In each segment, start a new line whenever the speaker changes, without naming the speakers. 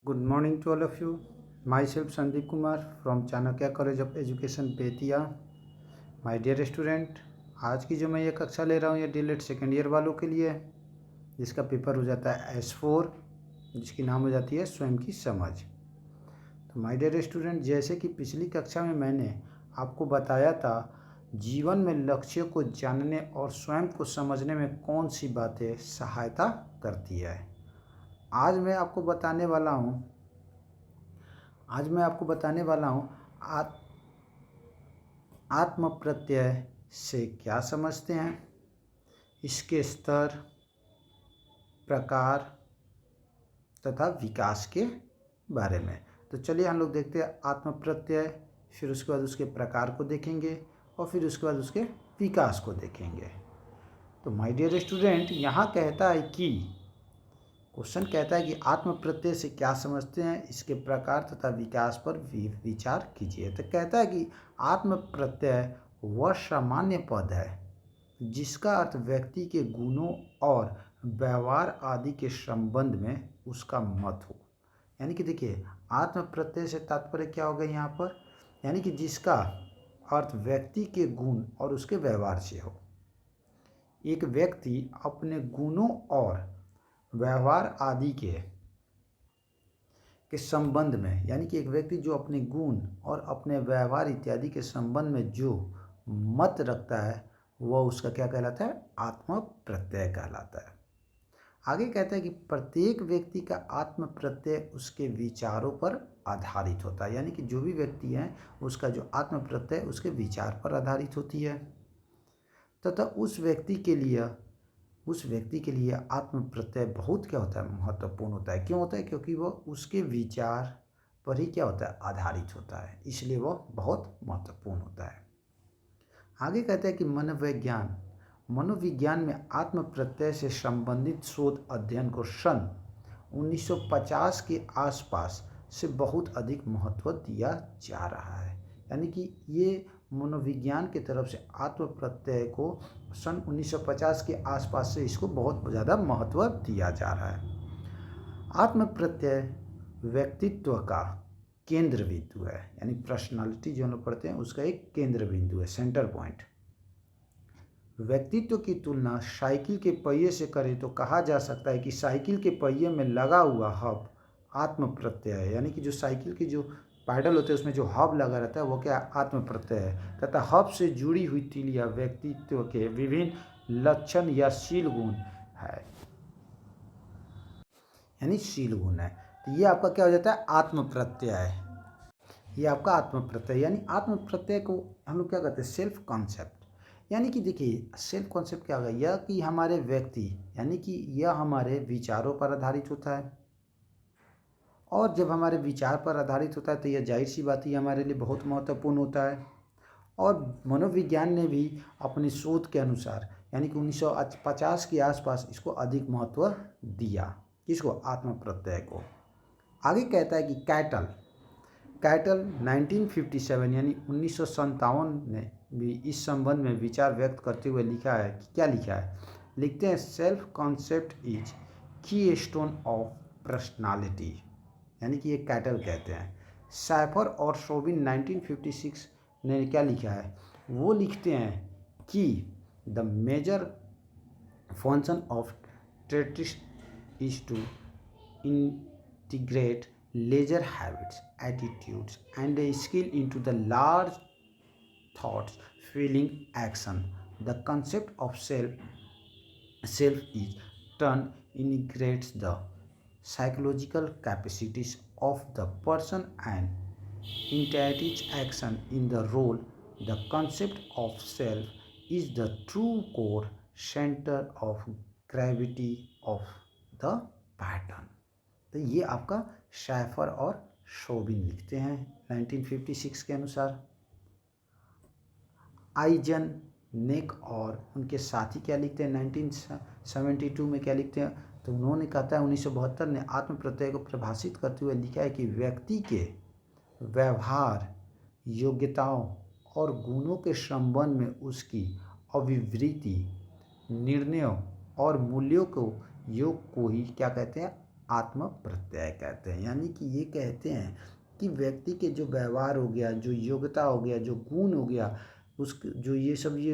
Good morning to all of you. Myself Sandeep Kumar from Chanakya College of Education Bettiah. My dear student, आज की जो मैं ये कक्षा ले रहा हूँ ये डीलेट सेकेंड ईयर वालों के लिए है, जिसका पेपर हो जाता है S4, जिसकी नाम हो जाती है स्वयं की समझ. तो माय डियर स्टूडेंट, जैसे कि पिछली कक्षा में मैंने आपको बताया था जीवन में लक्ष्य को जानने और स्वयं को समझने में कौन सी बातें सहायता करती है. आज मैं आपको बताने वाला हूँ आत्म प्रत्यय से क्या समझते हैं, इसके स्तर, प्रकार तथा विकास के बारे में. तो चलिए हम लोग देखते हैं आत्म प्रत्यय, फिर उसके बाद उसके प्रकार को देखेंगे और फिर उसके बाद उसके विकास को देखेंगे. तो माय डियर स्टूडेंट, यहाँ क्वेश्चन कहता है कि आत्म प्रत्यय से क्या समझते हैं, इसके प्रकार तथा विकास पर विचार कीजिए. तो कहता है कि आत्म प्रत्यय वह सामान्य पद है जिसका अर्थ व्यक्ति के गुणों और व्यवहार आदि के संबंध में उसका मत हो. यानी कि देखिए, आत्म प्रत्यय से तात्पर्य क्या होगा यहाँ पर, यानी कि जिसका अर्थ व्यक्ति के गुण और उसके व्यवहार से हो. एक व्यक्ति अपने गुणों और व्यवहार आदि के संबंध में, यानी कि एक व्यक्ति जो अपने गुण और अपने व्यवहार इत्यादि के संबंध में जो मत रखता है वह उसका क्या कहलाता है, आत्म प्रत्यय कहलाता है. आगे कहता है कि प्रत्येक व्यक्ति का आत्म प्रत्यय उसके विचारों पर आधारित होता है. यानी कि जो भी व्यक्ति है उसका जो आत्म प्रत्यय उसके विचार पर आधारित होती है तथा उस व्यक्ति के लिए आत्म प्रत्यय बहुत क्या होता है, महत्वपूर्ण होता है. क्यों होता है? क्योंकि वह उसके विचार पर ही क्या होता है, आधारित होता है, इसलिए वह बहुत महत्वपूर्ण होता है. आगे कहते हैं कि मनोविज्ञान में आत्म प्रत्यय से संबंधित शोध अध्ययन को सन 1950 के आसपास से बहुत अधिक महत्व दिया जा रहा है. यानी कि ये मनोविज्ञान की तरफ से आत्म प्रत्यय को सन 1950 के आसपास से इसको बहुत ज़्यादा महत्व दिया जा रहा है. आत्म प्रत्यय व्यक्तित्व का केंद्र बिंदु है, यानी पर्सनालिटी जो हम लोग पढ़ते हैं उसका एक केंद्र बिंदु है, सेंटर पॉइंट. व्यक्तित्व की तुलना साइकिल के पहिए से करें तो कहा जा सकता है कि साइकिल के पहिए में लगा हुआ हब आत्म प्रत्यय है. यानी कि जो साइकिल की जो पैडल होते हैं उसमें जो हब लगा रहता है वो क्या, आत्म प्रत्यय है. तथा हब से जुड़ी हुई तीलियां व्यक्तित्व के विभिन्न लक्षण या शील गुण है, यानी शील गुण है. तो ये आपका क्या हो जाता है, आत्म प्रत्यय. ये आपका आत्म प्रत्यय, यानी आत्म प्रत्यय को हम लोग क्या कहते हैं, सेल्फ कॉन्सेप्ट. यानी कि देखिए, सेल्फ कॉन्सेप्ट क्या होगा, यह कि हमारे व्यक्ति, यानी कि यह हमारे विचारों पर आधारित होता है. और जब हमारे विचार पर आधारित होता है तो यह जाहिर सी बात है हमारे लिए बहुत महत्वपूर्ण होता है. और मनोविज्ञान ने भी अपनी शोध के अनुसार, यानी कि 1950 के आसपास इसको अधिक महत्व दिया. किसको, आत्म प्रत्यय को. आगे कहता है कि कैटल 1957 यानी 1957 ने भी इस संबंध में विचार व्यक्त करते हुए लिखा है कि क्या लिखा है, लिखते हैं, सेल्फ कॉन्सेप्ट इज की स्टोन ऑफ पर्सनालिटी. यानी कि ये कैटल कहते हैं. सैफर और शोबिन 1956 ने क्या लिखा है, वो लिखते हैं कि द मेजर फंक्शन ऑफ ट्रेटिस्ट is to integrate leisure habits, attitudes, and a skill into the large thoughts, feeling, action. The concept of self is turn integrates the psychological capacities of the person and entities action in the role. The concept of self is the true core center of gravity of the pattern. तो ये आपका Shaffer और शोबिन लिखते हैं 1956 के अनुसार. Eigen नेक और उनके साथी क्या लिखते हैं 1972 में, क्या लिखते हैं, तो उन्होंने कहता है 1972 ने आत्म प्रत्यय को परिभाषित करते हुए लिखा है कि व्यक्ति के व्यवहार, योग्यताओं और गुणों के संबंध में उसकी अभिवृत्ति, निर्णयों और मूल्यों को योग को ही क्या कहते हैं, आत्म प्रत्यय कहते हैं। यानी कि ये कहते हैं कि व्यक्ति के जो व्यवहार हो गया, जो योग्यता हो गया, जो गुण हो गया, उस जो ये सब ये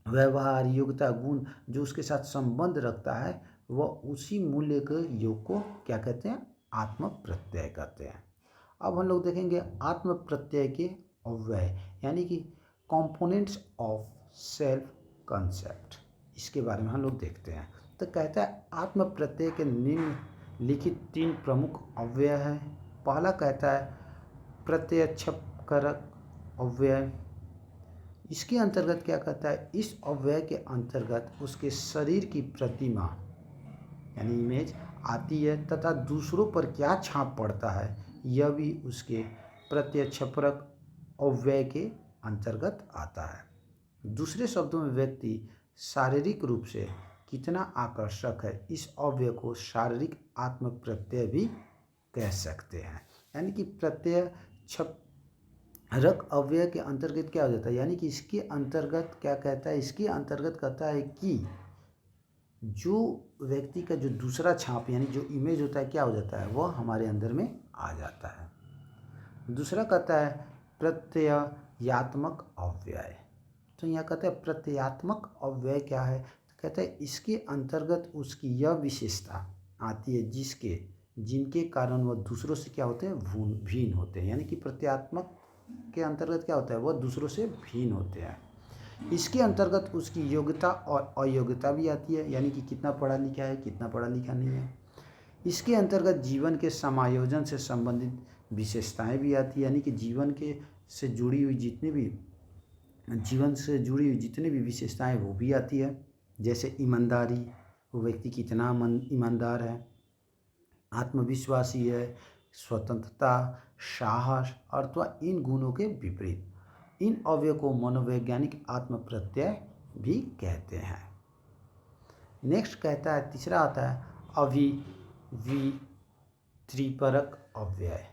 व्यवहार, योग्यता, गुण जो उसके साथ संबंध रखता है, वह उसी मूल्य के योग को क्या कहते हैं? आत्म प्रत्यय कहते हैं। अब हम लोग देखेंगे आत्म प्रत्यय के अव्यय यानी कि कंपोनेंट्स ऑफ सेल्फ कंसेप्ट, इसके बारे में हम लोग देखते हैं। तो कहता है आत्म प्रत्यय के निम्नलिखित 3 प्रमुख अव्यय हैं। पहला कहता है प्रत्यक्षपरक अव्यय। इसके अंतर्गत क्या कहता है? इस अव्यय के अंतर्गत उसके शरीर की प्रतिमा यानी इमेज आती है तथा दूसरों पर क्या छाप पड़ता है यह भी उसके प्रत्यक्षपरक अव्यय के अंतर्गत आता है। दूसरे शब्दों में व्यक्ति शारीरिक रूप से कितना आकर्षक है, इस अव्यय को शारीरिक आत्म प्रत्यय भी कह सकते हैं। यानी कि प्रत्यक्षपरक अव्यय के अंतर्गत क्या हो जाता है? यानी कि इसके अंतर्गत क्या कहता है? इसके अंतर्गत कहता है कि जो व्यक्ति का जो दूसरा छाप यानी जो इमेज होता है क्या हो जाता है? वह हमारे अंदर में आ जाता है। दूसरा कहता है प्रत्ययात्मक अव्यय। तो यहाँ कहते हैं प्रत्ययात्मक अव्यय क्या है? तो कहते हैं इसके अंतर्गत उसकी यह विशेषता आती है जिनके कारण वह दूसरों से क्या होते हैं? भिन्न होते हैं। यानी कि प्रत्ययात्मक के अंतर्गत क्या होता है? वह दूसरों से भिन्न होते हैं। इसके अंतर्गत उसकी योग्यता और अयोग्यता भी आती है, यानी कि कितना पढ़ा लिखा है, कितना पढ़ा लिखा नहीं है। इसके अंतर्गत जीवन के समायोजन से संबंधित विशेषताएं भी आती है, यानी कि जीवन से जुड़ी हुई जितनी भी विशेषताएं वो भी आती है। जैसे ईमानदारी, वो व्यक्ति कितना ईमानदार है, आत्मविश्वासी है, स्वतंत्रता, साहस, अथवा इन गुणों के विपरीत इन अवयव को मनोवैज्ञानिक आत्म प्रत्यय भी कहते हैं। नेक्स्ट कहता है, तीसरा आता है अभिवितृपरक अव्यय।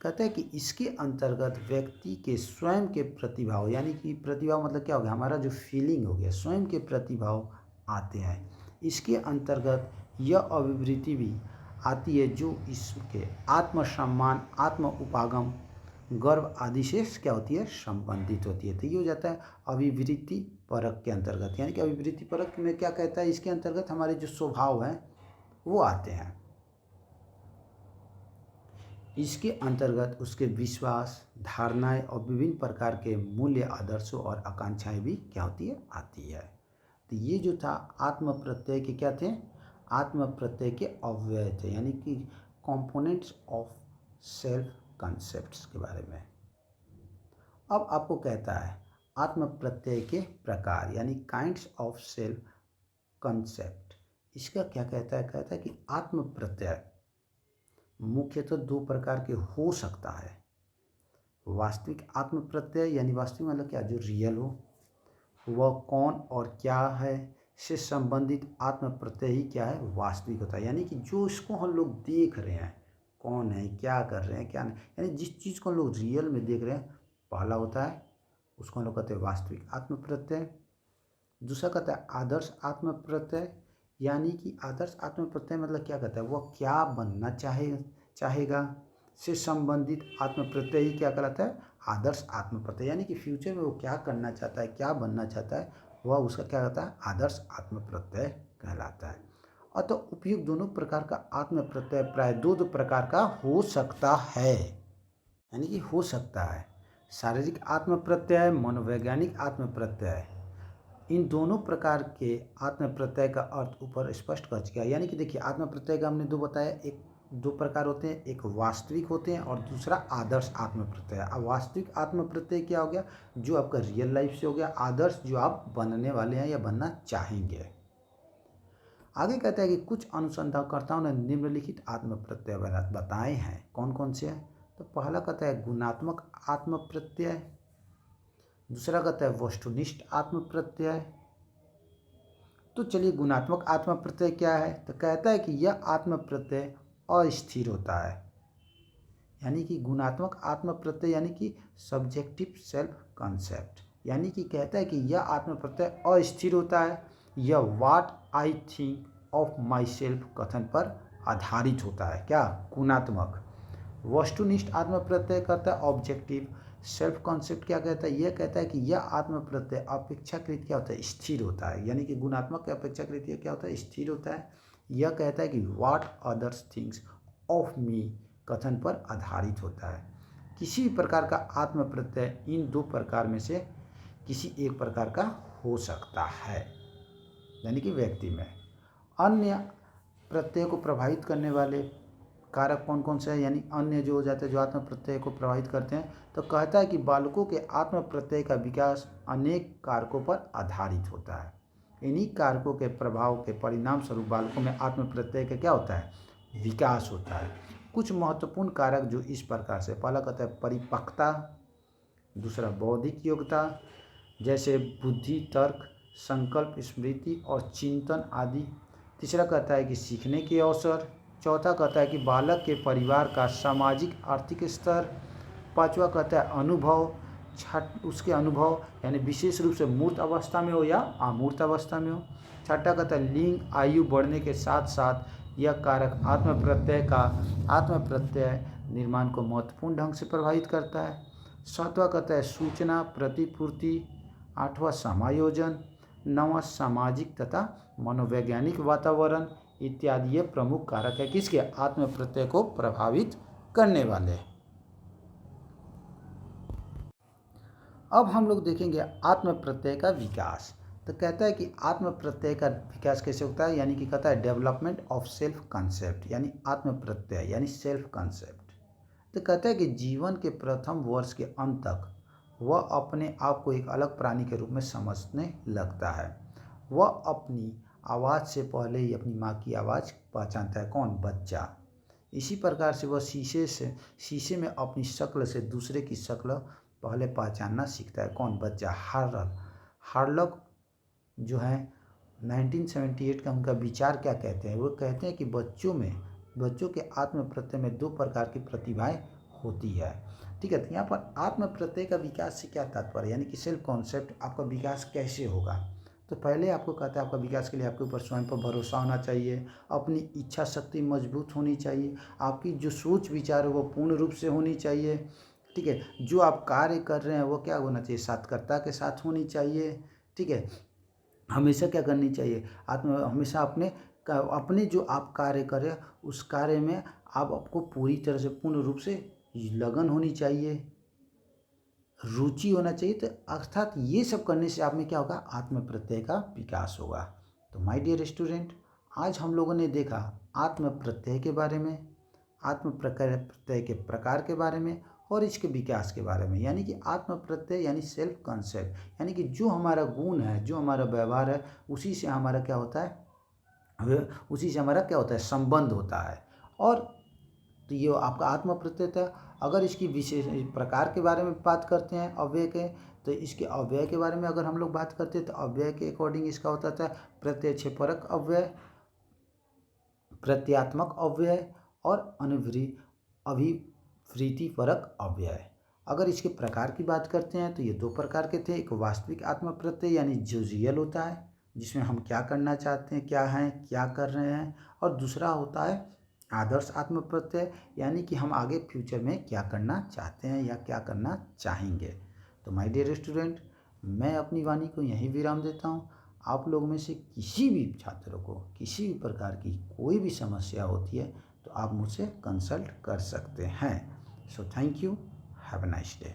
कहता है कि इसके अंतर्गत व्यक्ति के स्वयं के प्रतिभाव यानी कि प्रतिभाव मतलब क्या हो गया? हमारा जो फीलिंग हो गया, स्वयं के प्रतिभाव आते हैं। इसके अंतर्गत यह अभिवृत्ति भी आती है जो इसके आत्मसम्मान, आत्म उपागम, गर्व आदि से क्या होती है? संबंधित होती है। तो ये हो जाता है अभिवृत्ति परक के अंतर्गत। यानी कि अभिवृत्ति परक में क्या कहता है? इसके अंतर्गत हमारे जो स्वभाव हैं वो आते हैं। इसके अंतर्गत उसके विश्वास, धारणाएं और विभिन्न प्रकार के मूल्य, आदर्शों और आकांक्षाएं भी क्या होती है? आती है। तो ये जो था आत्म प्रत्यय के क्या थे? आत्म प्रत्यय के अव्यय थे, यानी कि कंपोनेंट्स ऑफ सेल्फ कंसेप्ट्स के बारे में। अब आपको कहता है आत्म प्रत्यय के प्रकार यानी काइंड्स ऑफ सेल्फ कंसेप्ट। इसका क्या कहता है? कहता है कि आत्म प्रत्यय मुख्यतः 2 प्रकार के हो सकता है। वास्तविक आत्म प्रत्यय यानी वास्तविक मतलब क्या? जो रियल हो, वह कौन और क्या है से संबंधित आत्म प्रत्यय ही क्या है? वास्तविक होता है। यानी कि जो इसको हम लोग देख रहे हैं, कौन है, क्या कर रहे हैं, क्या नहीं, यानी जिस चीज़ को हम लोग रियल में देख रहे हैं पहला होता है, उसको हम लोग कहते हैं वास्तविक आत्म प्रत्यय। दूसरा कहता है आदर्श आत्म प्रत्यय। यानी कि आदर्श आत्म प्रत्यय मतलब क्या कहता है? वह क्या बनना चाहेगा से संबंधित आत्म प्रत्यय ही क्या कहलाता है? आदर्श आत्म प्रत्यय। यानी कि फ्यूचर में वो क्या करना चाहता है, क्या बनना चाहता है, वह उसका क्या कहता है? आदर्श आत्म प्रत्यय कहलाता है। अतः उपयुक्त दोनों प्रकार का आत्म प्रत्यय प्राय 2 प्रकार का हो सकता है। यानी कि हो सकता है शारीरिक आत्म प्रत्यय, मनोवैज्ञानिक आत्म प्रत्यय। इन दोनों प्रकार के आत्म प्रत्यय का अर्थ ऊपर स्पष्ट कर चुका है। यानी कि देखिए आत्म प्रत्यय का हमने 2 बताया, 2 प्रकार होते हैं, एक वास्तविक होते हैं और दूसरा आदर्श आत्म प्रत्यय। अब वास्तविक आत्म प्रत्यय क्या हो गया? जो आपका रियल लाइफ से हो गया। आदर्श जो आप बनने वाले हैं या बनना चाहेंगे। आगे कहता है कि कुछ अनुसंधानकर्ताओं ने निम्नलिखित आत्म प्रत्यय बताए हैं। कौन कौन से हैं? तो पहला कहता है गुणात्मक आत्म प्रत्यय, दूसरा कहता है वस्तुनिष्ठ आत्म प्रत्यय। तो चलिए गुणात्मक आत्म प्रत्यय क्या है? तो कहता है कि यह आत्म प्रत्यय अस्थिर होता है। यानी कि गुणात्मक आत्म प्रत्यय यानी कि सब्जेक्टिव सेल्फ कंसेप्ट। यानी कि कहता है कि यह आत्म प्रत्यय अस्थिर होता है। यह what I think of my self कथन पर आधारित होता है। क्या? गुणात्मक। वस्तुनिष्ठ आत्म प्रत्यय कहता है ऑब्जेक्टिव। सेल्फ कॉन्सेप्ट क्या कहता है? यह कहता है कि यह आत्म प्रत्यय अपेक्षाकृत क्या होता है? स्थिर होता है। यानी कि गुणात्मक के अपेक्षाकृत यह क्या होता है? स्थिर होता है। यह कहता है कि what others things of me कथन पर आधारित होता है। किसी भी प्रकार का आत्म प्रत्यय इन दो प्रकार में से किसी एक प्रकार का हो सकता है, यानी कि व्यक्ति में। अन्य प्रत्यय को प्रभावित करने वाले कारक कौन कौन से हैं? यानी अन्य जो हो जाते हैं जो आत्म प्रत्यय को प्रभावित करते हैं, तो कहता है कि बालकों के आत्म प्रत्यय का विकास अनेक कारकों पर आधारित होता है। इन्हीं कारकों के प्रभाव के परिणाम स्वरूप बालकों में आत्म प्रत्यय का क्या होता है? विकास होता है। कुछ महत्वपूर्ण कारक जो इस प्रकार से, पहला कहता है परिपक्वता, दूसरा बौद्धिक योग्यता जैसे बुद्धि, तर्क, संकल्प, स्मृति और चिंतन आदि। तीसरा कहता है कि सीखने के अवसर। चौथा कहता है कि बालक के परिवार का सामाजिक आर्थिक स्तर। पांचवा कहता है अनुभव, उसके अनुभव यानी विशेष रूप से मूर्त अवस्था में हो या अमूर्त अवस्था में हो। छठा कहता है लिंग, आयु बढ़ने के साथ साथ यह कारक आत्म प्रत्यय निर्माण को महत्वपूर्ण ढंग से प्रभावित करता है। सातवां कहता है सूचना प्रतिपूर्ति। आठवां समायोजन। नौवां सामाजिक तथा मनोवैज्ञानिक वातावरण इत्यादि ये प्रमुख कारक है किसके? आत्म प्रत्यय को प्रभावित करने वाले। अब हम लोग देखेंगे आत्म प्रत्यय का विकास। तो कहता है कि आत्म प्रत्यय का विकास कैसे होता है? यानी कि कहता है डेवलपमेंट ऑफ सेल्फ कॉन्सेप्ट, यानी आत्म प्रत्यय यानी सेल्फ कॉन्सेप्ट। तो कहता है कि जीवन के प्रथम वर्ष के अंत तक वह अपने आप को एक अलग प्राणी के रूप में समझने लगता है। वह अपनी आवाज़ से पहले ही अपनी माँ की आवाज़ पहचानता है। कौन? बच्चा। इसी प्रकार से वह शीशे में अपनी शक्ल से दूसरे की शक्ल पहले पहचानना सीखता है। कौन? बच्चा। हार्लॉक जो है 1978 का उनका विचार क्या कहते हैं? वो कहते हैं कि बच्चों के आत्म प्रत्यय में दो प्रकार की प्रतिभाएं होती है। ठीक है, तो यहाँ पर आत्म प्रत्यय का विकास से क्या तात्पर्य, यानी कि सेल्फ कॉन्सेप्ट आपका विकास कैसे होगा? तो पहले आपको कहता है आपका विकास के लिए आपके ऊपर स्वयं पर भरोसा होना चाहिए, अपनी इच्छा शक्ति मजबूत होनी चाहिए, आपकी जो सोच विचार है वो पूर्ण रूप से होनी चाहिए। ठीक है, जो आप कार्य कर रहे हैं वो क्या होना चाहिए? सार्थकता के साथ होनी चाहिए। ठीक है, हमेशा क्या करनी चाहिए? हमेशा अपने जो आप कार्य करें उस कार्य में आपको पूरी तरह से पूर्ण रूप से लगन होनी चाहिए, रुचि होना चाहिए। तो अर्थात ये सब करने से आप में क्या होगा? आत्म प्रत्यय का विकास होगा। तो माय डियर स्टूडेंट, आज हम लोगों ने देखा आत्म प्रत्यय के बारे में, आत्म प्रत्यय के प्रकार के बारे में और इसके विकास के बारे में। यानी कि आत्म प्रत्यय यानी सेल्फ कॉन्सेप्ट, यानी कि जो हमारा गुण है, जो हमारा व्यवहार है, उसी से हमारा क्या होता है? संबंध होता है। और तो ये आपका आत्म प्रत्यय था। अगर इसकी विशेष प्रकार के बारे में बात करते हैं अव्यय के, तो इसके अव्यय के बारे में अगर हम लोग बात करते हैं तो अव्यय के अकॉर्डिंग इसका होता था प्रत्यक्षपरक अव्यय, प्रत्यात्मक अव्यय और अभिवृत्तिपरक अव्यय। अगर इसके प्रकार की बात करते हैं तो ये दो प्रकार के थे। एक वास्तविक आत्म प्रत्यय यानी जो रियल होता है, जिसमें हम क्या करना चाहते हैं, क्या हैं, क्या कर रहे हैं, और दूसरा होता है आदर्श आत्म प्रत्यय, यानी कि हम आगे फ्यूचर में क्या करना चाहते हैं या क्या करना चाहेंगे। तो माय डियर स्टूडेंट, मैं अपनी वाणी को यहीं विराम देता हूँ। आप लोग में से किसी भी छात्रों को किसी भी प्रकार की कोई भी समस्या होती है तो आप मुझसे कंसल्ट कर सकते हैं। So thank you, have a nice day.